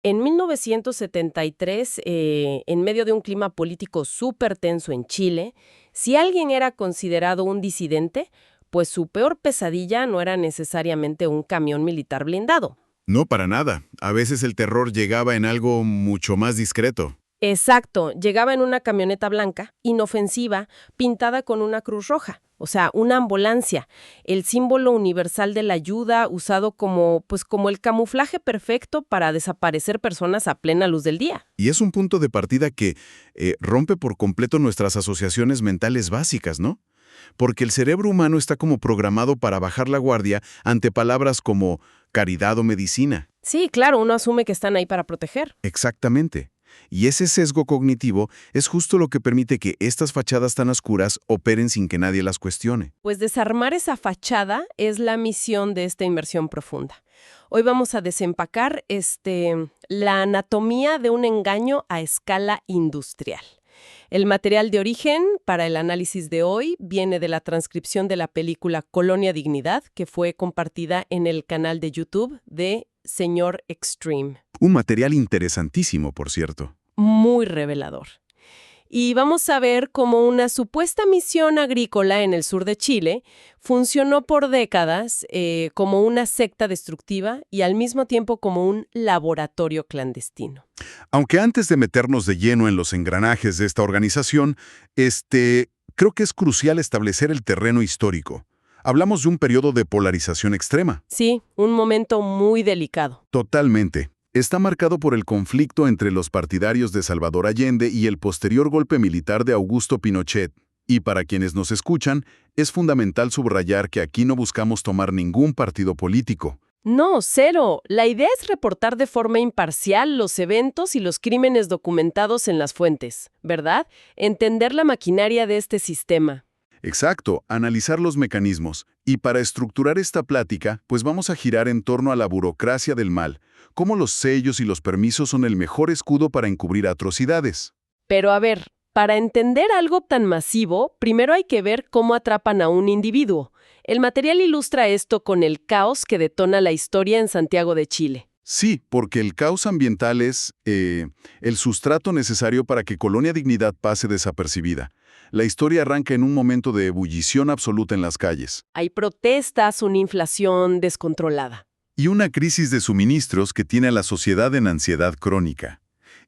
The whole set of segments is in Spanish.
En 1973, en medio de un clima político súper tenso en Chile, si alguien era considerado un disidente, pues su peor pesadilla no era necesariamente un camión militar blindado. No, para nada. A veces el terror llegaba en algo mucho más discreto. Exacto, llegaba en una camioneta blanca, inofensiva, pintada con una cruz roja, o sea, una ambulancia, el símbolo universal de la ayuda usado como el camuflaje perfecto para desaparecer personas a plena luz del día. Y es un punto de partida que rompe por completo nuestras asociaciones mentales básicas, ¿no? Porque el cerebro humano está como programado para bajar la guardia ante palabras como caridad o medicina. Sí, claro, uno asume que están ahí para proteger. Exactamente. Y ese sesgo cognitivo es justo lo que permite que estas fachadas tan oscuras operen sin que nadie las cuestione. Pues desarmar esa fachada es la misión de esta inmersión profunda. Hoy vamos a desempacar la anatomía de un engaño a escala industrial. El material de origen para el análisis de hoy viene de la transcripción de la película Colonia Dignidad, que fue compartida en el canal de YouTube de Señor Extreme. Un material interesantísimo, por cierto. Muy revelador. Y vamos a ver cómo una supuesta misión agrícola en el sur de Chile funcionó por décadas como una secta destructiva y al mismo tiempo como un laboratorio clandestino. Aunque antes de meternos de lleno en los engranajes de esta organización, creo que es crucial establecer el terreno histórico. Hablamos de un periodo de polarización extrema. Sí, un momento muy delicado. Totalmente. Está marcado por el conflicto entre los partidarios de Salvador Allende y el posterior golpe militar de Augusto Pinochet. Y para quienes nos escuchan, es fundamental subrayar que aquí no buscamos tomar ningún partido político. No, cero. La idea es reportar de forma imparcial los eventos y los crímenes documentados en las fuentes, ¿verdad? Entender la maquinaria de este sistema. Exacto, analizar los mecanismos. Y para estructurar esta plática, pues vamos a girar en torno a la burocracia del mal, cómo los sellos y los permisos son el mejor escudo para encubrir atrocidades. Pero a ver, para entender algo tan masivo, primero hay que ver cómo atrapan a un individuo. El material ilustra esto con el caos que detona la historia en Santiago de Chile. Sí, porque el caos ambiental es el sustrato necesario para que Colonia Dignidad pase desapercibida. La historia arranca en un momento de ebullición absoluta en las calles. Hay protestas, una inflación descontrolada. Y una crisis de suministros que tiene a la sociedad en ansiedad crónica.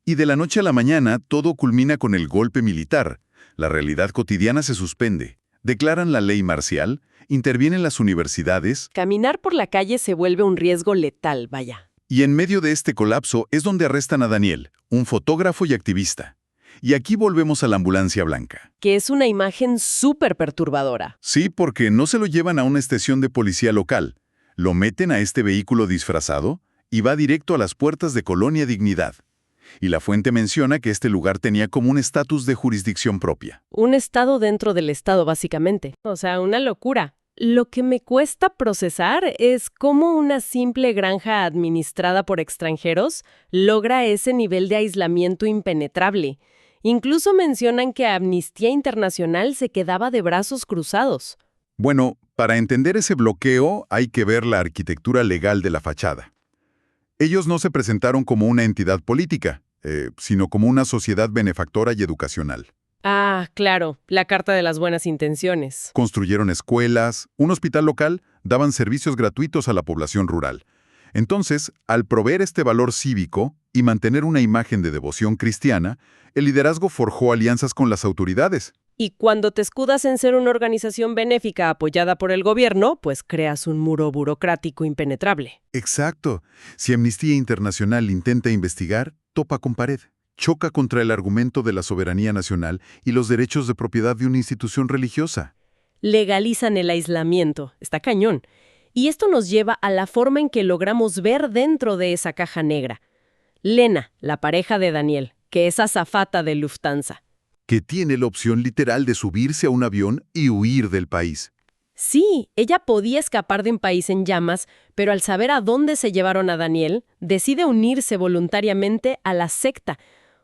Y de la noche a la mañana, todo culmina con el golpe militar. La realidad cotidiana se suspende. Declaran la ley marcial, intervienen las universidades. Caminar por la calle se vuelve un riesgo letal, vaya. Y en medio de este colapso es donde arrestan a Daniel, un fotógrafo y activista. Y aquí volvemos a la ambulancia blanca. Que es una imagen súper perturbadora. Sí, porque no se lo llevan a una estación de policía local. Lo meten a este vehículo disfrazado y va directo a las puertas de Colonia Dignidad. Y la fuente menciona que este lugar tenía como un estatus de jurisdicción propia. Un estado dentro del estado, básicamente. O sea, una locura. Lo que me cuesta procesar es cómo una simple granja administrada por extranjeros logra ese nivel de aislamiento impenetrable. Incluso mencionan que Amnistía Internacional se quedaba de brazos cruzados. Bueno, para entender ese bloqueo hay que ver la arquitectura legal de la fachada. Ellos no se presentaron como una entidad política, sino como una sociedad benefactora y educacional. Ah, claro, la Carta de las Buenas Intenciones. Construyeron escuelas, un hospital local, daban servicios gratuitos a la población rural. Entonces, al proveer este valor cívico y mantener una imagen de devoción cristiana, el liderazgo forjó alianzas con las autoridades. Y cuando te escudas en ser una organización benéfica apoyada por el gobierno, pues creas un muro burocrático impenetrable. Exacto. Si Amnistía Internacional intenta investigar, topa con pared. Choca contra el argumento de la soberanía nacional y los derechos de propiedad de una institución religiosa. Legalizan el aislamiento. Está cañón. Y esto nos lleva a la forma en que logramos ver dentro de esa caja negra. Lena, la pareja de Daniel, que es azafata de Lufthansa. Que tiene la opción literal de subirse a un avión y huir del país. Sí, ella podía escapar de un país en llamas, pero al saber a dónde se llevaron a Daniel, decide unirse voluntariamente a la secta.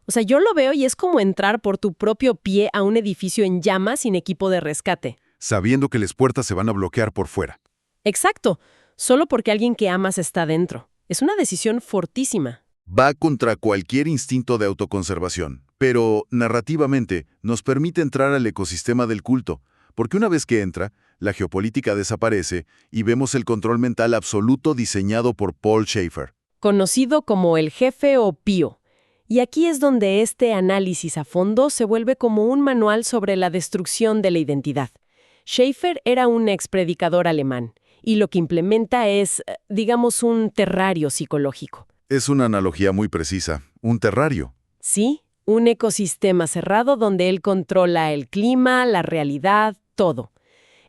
O sea, yo lo veo y es como entrar por tu propio pie a un edificio en llamas sin equipo de rescate. Sabiendo que las puertas se van a bloquear por fuera. Exacto, solo porque alguien que amas está dentro. Es una decisión fortísima. Va contra cualquier instinto de autoconservación, pero narrativamente nos permite entrar al ecosistema del culto, porque una vez que entra, la geopolítica desaparece y vemos el control mental absoluto diseñado por Paul Schaefer. Conocido como el jefe o pío. Y aquí es donde este análisis a fondo se vuelve como un manual sobre la destrucción de la identidad. Schaefer era un expredicador alemán, y lo que implementa es, digamos, un terrario psicológico. Es una analogía muy precisa, un terrario. Sí, un ecosistema cerrado donde él controla el clima, la realidad, todo.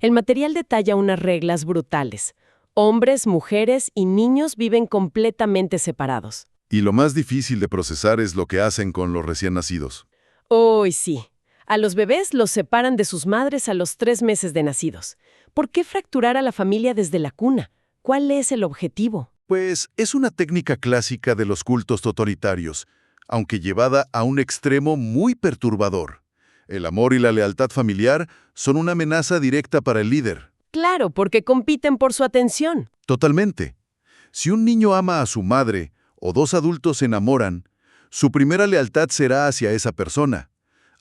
El material detalla unas reglas brutales. Hombres, mujeres y niños viven completamente separados. Y lo más difícil de procesar es lo que hacen con los recién nacidos. ¡Uy, sí! A los bebés los separan de sus madres a los 3 meses de nacidos. ¿Por qué fracturar a la familia desde la cuna? ¿Cuál es el objetivo? Pues es una técnica clásica de los cultos totalitarios, aunque llevada a un extremo muy perturbador. El amor y la lealtad familiar son una amenaza directa para el líder. Claro, porque compiten por su atención. Totalmente. Si un niño ama a su madre o dos adultos se enamoran, su primera lealtad será hacia esa persona.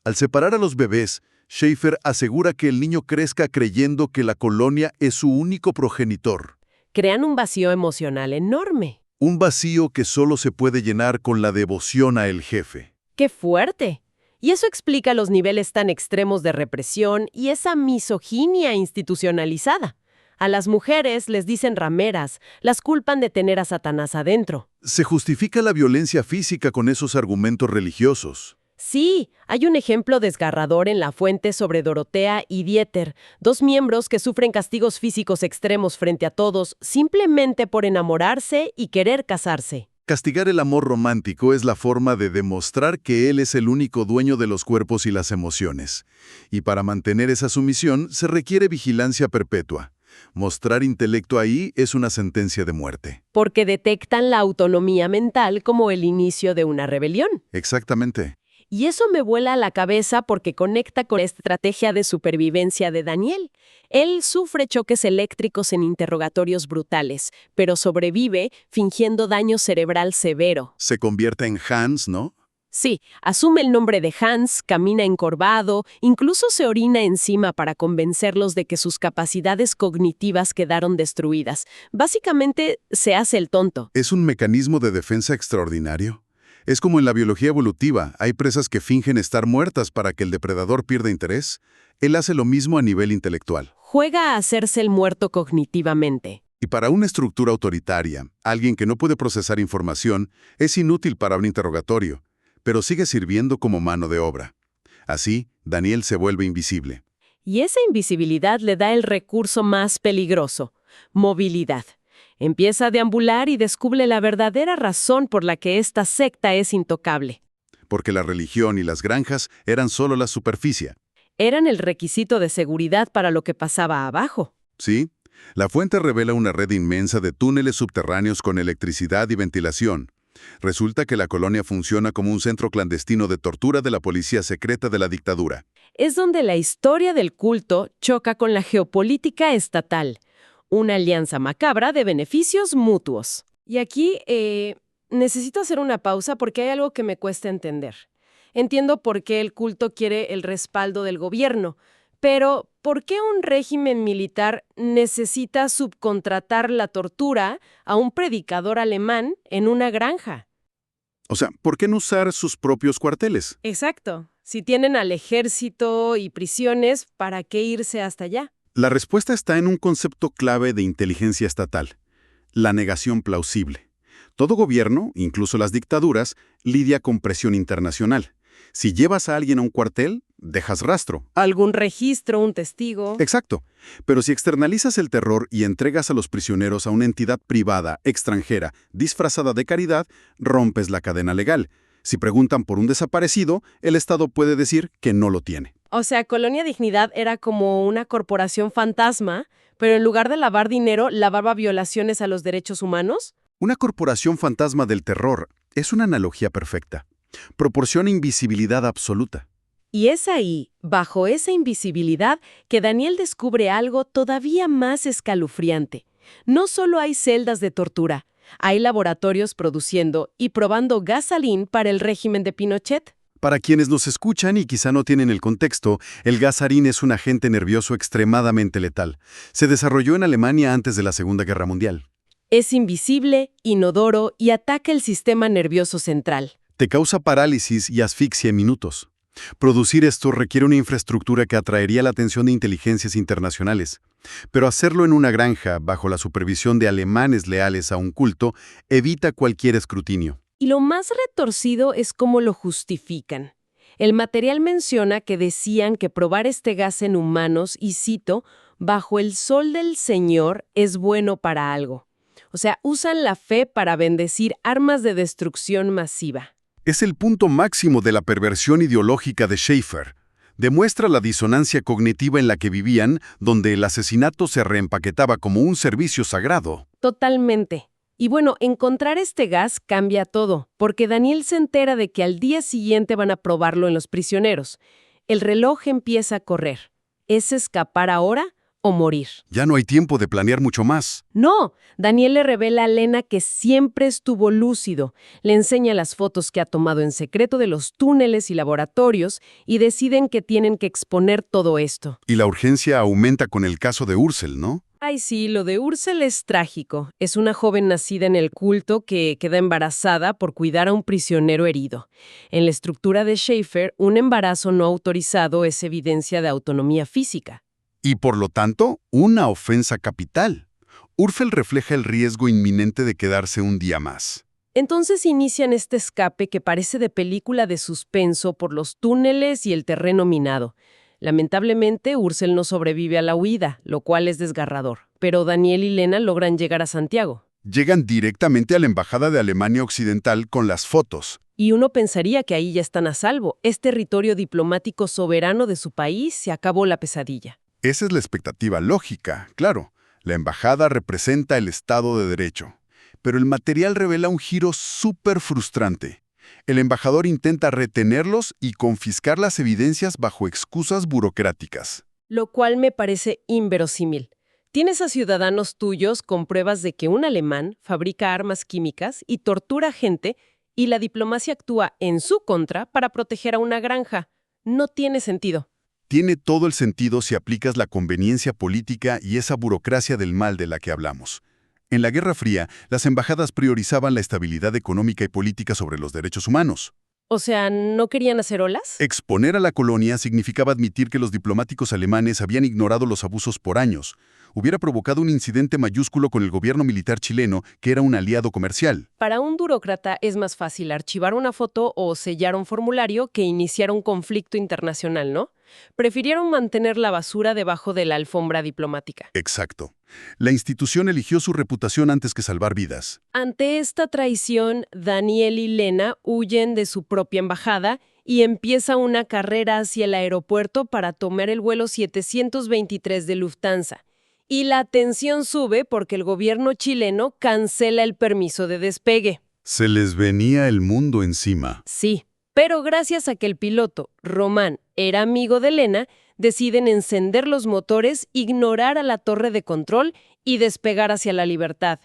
Al separar a los bebés, Schaefer asegura que el niño crezca creyendo que la colonia es su único progenitor. Crean un vacío emocional enorme. Un vacío que solo se puede llenar con la devoción a el jefe. ¡Qué fuerte! Y eso explica los niveles tan extremos de represión y esa misoginia institucionalizada. A las mujeres les dicen rameras, las culpan de tener a Satanás adentro. Se justifica la violencia física con esos argumentos religiosos. Sí, hay un ejemplo desgarrador en La Fuente sobre Dorotea y Dieter, 2 miembros que sufren castigos físicos extremos frente a todos simplemente por enamorarse y querer casarse. Castigar el amor romántico es la forma de demostrar que él es el único dueño de los cuerpos y las emociones. Y para mantener esa sumisión se requiere vigilancia perpetua. Mostrar intelecto ahí es una sentencia de muerte. Porque detectan la autonomía mental como el inicio de una rebelión. Exactamente. Y eso me vuela a la cabeza porque conecta con la estrategia de supervivencia de Daniel. Él sufre choques eléctricos en interrogatorios brutales, pero sobrevive fingiendo daño cerebral severo. Se convierte en Hans, ¿no? Sí, asume el nombre de Hans, camina encorvado, incluso se orina encima para convencerlos de que sus capacidades cognitivas quedaron destruidas. Básicamente, se hace el tonto. Es un mecanismo de defensa extraordinario. Es como en la biología evolutiva, hay presas que fingen estar muertas para que el depredador pierda interés. Él hace lo mismo a nivel intelectual. Juega a hacerse el muerto cognitivamente. Y para una estructura autoritaria, alguien que no puede procesar información es inútil para un interrogatorio, pero sigue sirviendo como mano de obra. Así, Daniel se vuelve invisible. Y esa invisibilidad le da el recurso más peligroso: movilidad. Empieza a deambular y descubre la verdadera razón por la que esta secta es intocable. Porque la religión y las granjas eran solo la superficie. Eran el requisito de seguridad para lo que pasaba abajo. ¿Sí? La fuente revela una red inmensa de túneles subterráneos con electricidad y ventilación. Resulta que la colonia funciona como un centro clandestino de tortura de la policía secreta de la dictadura. Es donde la historia del culto choca con la geopolítica estatal. Una alianza macabra de beneficios mutuos. Y aquí necesito hacer una pausa porque hay algo que me cuesta entender. Entiendo por qué el culto quiere el respaldo del gobierno, pero ¿por qué un régimen militar necesita subcontratar la tortura a un predicador alemán en una granja? O sea, ¿por qué no usar sus propios cuarteles? Exacto. Si tienen al ejército y prisiones, ¿para qué irse hasta allá? La respuesta está en un concepto clave de inteligencia estatal: la negación plausible. Todo gobierno, incluso las dictaduras, lidia con presión internacional. Si llevas a alguien a un cuartel, dejas rastro. ¿Algún registro, un testigo? Exacto. Pero si externalizas el terror y entregas a los prisioneros a una entidad privada, extranjera, disfrazada de caridad, rompes la cadena legal. Si preguntan por un desaparecido, el Estado puede decir que no lo tiene. O sea, Colonia Dignidad era como una corporación fantasma, pero en lugar de lavar dinero, lavaba violaciones a los derechos humanos. Una corporación fantasma del terror es una analogía perfecta. Proporciona invisibilidad absoluta. Y es ahí, bajo esa invisibilidad, que Daniel descubre algo todavía más escalofriante. No solo hay celdas de tortura, Hay laboratorios produciendo y probando gasolina para el régimen de Pinochet. Para quienes nos escuchan y quizá no tienen el contexto, el gas sarín es un agente nervioso extremadamente letal. Se desarrolló en Alemania antes de la Segunda Guerra Mundial. Es invisible, inodoro y ataca el sistema nervioso central. Te causa parálisis y asfixia en minutos. Producir esto requiere una infraestructura que atraería la atención de inteligencias internacionales. Pero hacerlo en una granja, bajo la supervisión de alemanes leales a un culto, evita cualquier escrutinio. Y lo más retorcido es cómo lo justifican. El material menciona que decían que probar este gas en humanos, y cito, bajo el sol del Señor es bueno para algo. O sea, usan la fe para bendecir armas de destrucción masiva. Es el punto máximo de la perversión ideológica de Schaeffer. Demuestra la disonancia cognitiva en la que vivían, donde el asesinato se reempaquetaba como un servicio sagrado. Totalmente. Y bueno, encontrar este gas cambia todo, porque Daniel se entera de que al día siguiente van a probarlo en los prisioneros. El reloj empieza a correr. ¿Es escapar ahora o morir? Ya no hay tiempo de planear mucho más. No, Daniel le revela a Lena que siempre estuvo lúcido. Le enseña las fotos que ha tomado en secreto de los túneles y laboratorios y deciden que tienen que exponer todo esto. Y la urgencia aumenta con el caso de Ursel, ¿no? Ay, sí, lo de Ursel es trágico. Es una joven nacida en el culto que queda embarazada por cuidar a un prisionero herido. En la estructura de Schaeffer, un embarazo no autorizado es evidencia de autonomía física. Y por lo tanto, una ofensa capital. Ursel refleja el riesgo inminente de quedarse un día más. Entonces inician este escape que parece de película de suspenso por los túneles y el terreno minado. Lamentablemente, Ursel no sobrevive a la huida, lo cual es desgarrador. Pero Daniel y Lena logran llegar a Santiago. Llegan directamente a la Embajada de Alemania Occidental con las fotos. Y uno pensaría que ahí ya están a salvo. Es territorio diplomático soberano de su país, se acabó la pesadilla. Esa es la expectativa lógica, claro. La embajada representa el Estado de Derecho. Pero el material revela un giro súper frustrante. El embajador intenta retenerlos y confiscar las evidencias bajo excusas burocráticas. Lo cual me parece inverosímil. Tienes a ciudadanos tuyos con pruebas de que un alemán fabrica armas químicas y tortura gente, y la diplomacia actúa en su contra para proteger a una granja. No tiene sentido. Tiene todo el sentido si aplicas la conveniencia política y esa burocracia del mal de la que hablamos. En la Guerra Fría, las embajadas priorizaban la estabilidad económica y política sobre los derechos humanos. O sea, ¿no querían hacer olas? Exponer a la colonia significaba admitir que los diplomáticos alemanes habían ignorado los abusos por años. Hubiera provocado un incidente mayúsculo con el gobierno militar chileno, que era un aliado comercial. Para un burócrata es más fácil archivar una foto o sellar un formulario que iniciar un conflicto internacional, ¿no? Prefirieron mantener la basura debajo de la alfombra diplomática. Exacto. La institución eligió su reputación antes que salvar vidas. Ante esta traición, Daniel y Lena huyen de su propia embajada y empieza una carrera hacia el aeropuerto para tomar el vuelo 723 de Lufthansa. Y la tensión sube porque el gobierno chileno cancela el permiso de despegue. Se les venía el mundo encima. Sí, pero gracias a que el piloto, Román, era amigo de Lena, deciden encender los motores, ignorar a la torre de control y despegar hacia la libertad.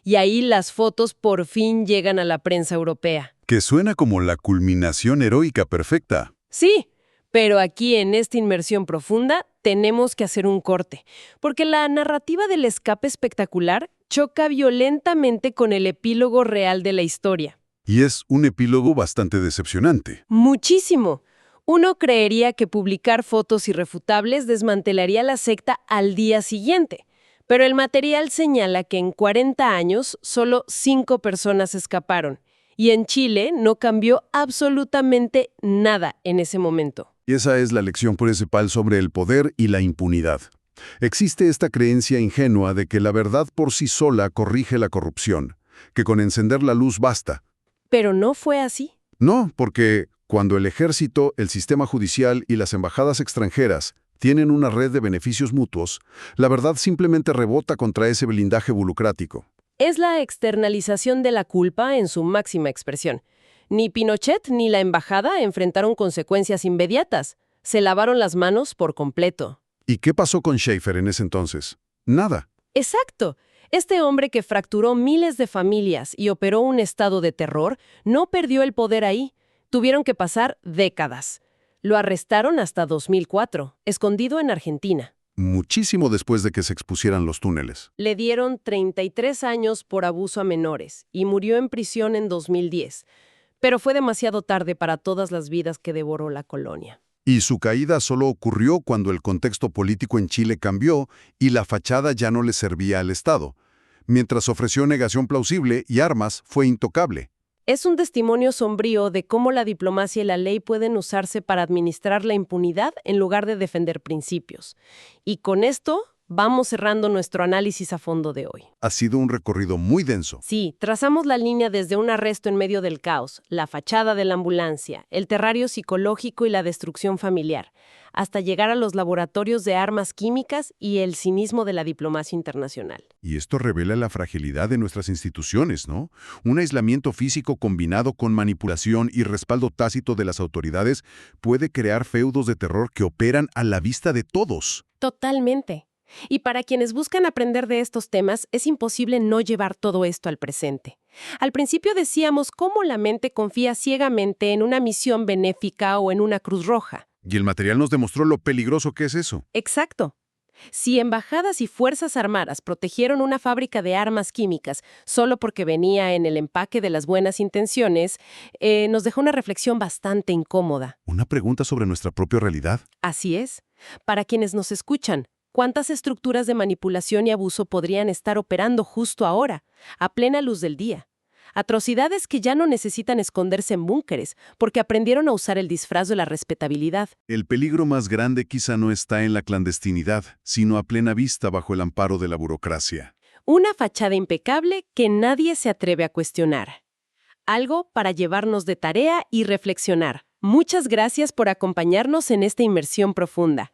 Y ahí las fotos por fin llegan a la prensa europea. Que suena como la culminación heroica perfecta. Sí, pero aquí en esta inmersión profunda tenemos que hacer un corte, porque la narrativa del escape espectacular choca violentamente con el epílogo real de la historia. Y es un epílogo bastante decepcionante. Muchísimo. Uno creería que publicar fotos irrefutables desmantelaría la secta al día siguiente, pero el material señala que en 40 años solo 5 personas escaparon, y en Chile no cambió absolutamente nada en ese momento. Y esa es la lección principal sobre el poder y la impunidad. Existe esta creencia ingenua de que la verdad por sí sola corrige la corrupción, que con encender la luz basta. Pero no fue así. No, porque cuando el ejército, el sistema judicial y las embajadas extranjeras tienen una red de beneficios mutuos, la verdad simplemente rebota contra ese blindaje burocrático. Es la externalización de la culpa en su máxima expresión. Ni Pinochet ni la embajada enfrentaron consecuencias inmediatas. Se lavaron las manos por completo. ¿Y qué pasó con Schaeffer en ese entonces? Nada. Exacto. Este hombre que fracturó miles de familias y operó un estado de terror, no perdió el poder ahí. Tuvieron que pasar décadas. Lo arrestaron hasta 2004, escondido en Argentina. Muchísimo después de que se expusieran los túneles. Le dieron 33 años por abuso a menores y murió en prisión en 2010. Pero fue demasiado tarde para todas las vidas que devoró la colonia. Y su caída solo ocurrió cuando el contexto político en Chile cambió y la fachada ya no le servía al Estado. Mientras ofreció negación plausible y armas, fue intocable. Es un testimonio sombrío de cómo la diplomacia y la ley pueden usarse para administrar la impunidad en lugar de defender principios. Y con esto vamos cerrando nuestro análisis a fondo de hoy. Ha sido un recorrido muy denso. Sí, trazamos la línea desde un arresto en medio del caos, la fachada de la ambulancia, el terrario psicológico y la destrucción familiar, hasta llegar a los laboratorios de armas químicas y el cinismo de la diplomacia internacional. Y esto revela la fragilidad de nuestras instituciones, ¿no? Un aislamiento físico combinado con manipulación y respaldo tácito de las autoridades puede crear feudos de terror que operan a la vista de todos. Totalmente. Y para quienes buscan aprender de estos temas, es imposible no llevar todo esto al presente. Al principio decíamos cómo la mente confía ciegamente en una misión benéfica o en una Cruz Roja. Y el material nos demostró lo peligroso que es eso. Exacto. Si embajadas y fuerzas armadas protegieron una fábrica de armas químicas solo porque venía en el empaque de las buenas intenciones, nos dejó una reflexión bastante incómoda. Una pregunta sobre nuestra propia realidad. Así es. Para quienes nos escuchan, ¿cuántas estructuras de manipulación y abuso podrían estar operando justo ahora, a plena luz del día? Atrocidades que ya no necesitan esconderse en búnkeres, porque aprendieron a usar el disfraz de la respetabilidad. El peligro más grande quizá no está en la clandestinidad, sino a plena vista bajo el amparo de la burocracia. Una fachada impecable que nadie se atreve a cuestionar. Algo para llevarnos de tarea y reflexionar. Muchas gracias por acompañarnos en esta inmersión profunda.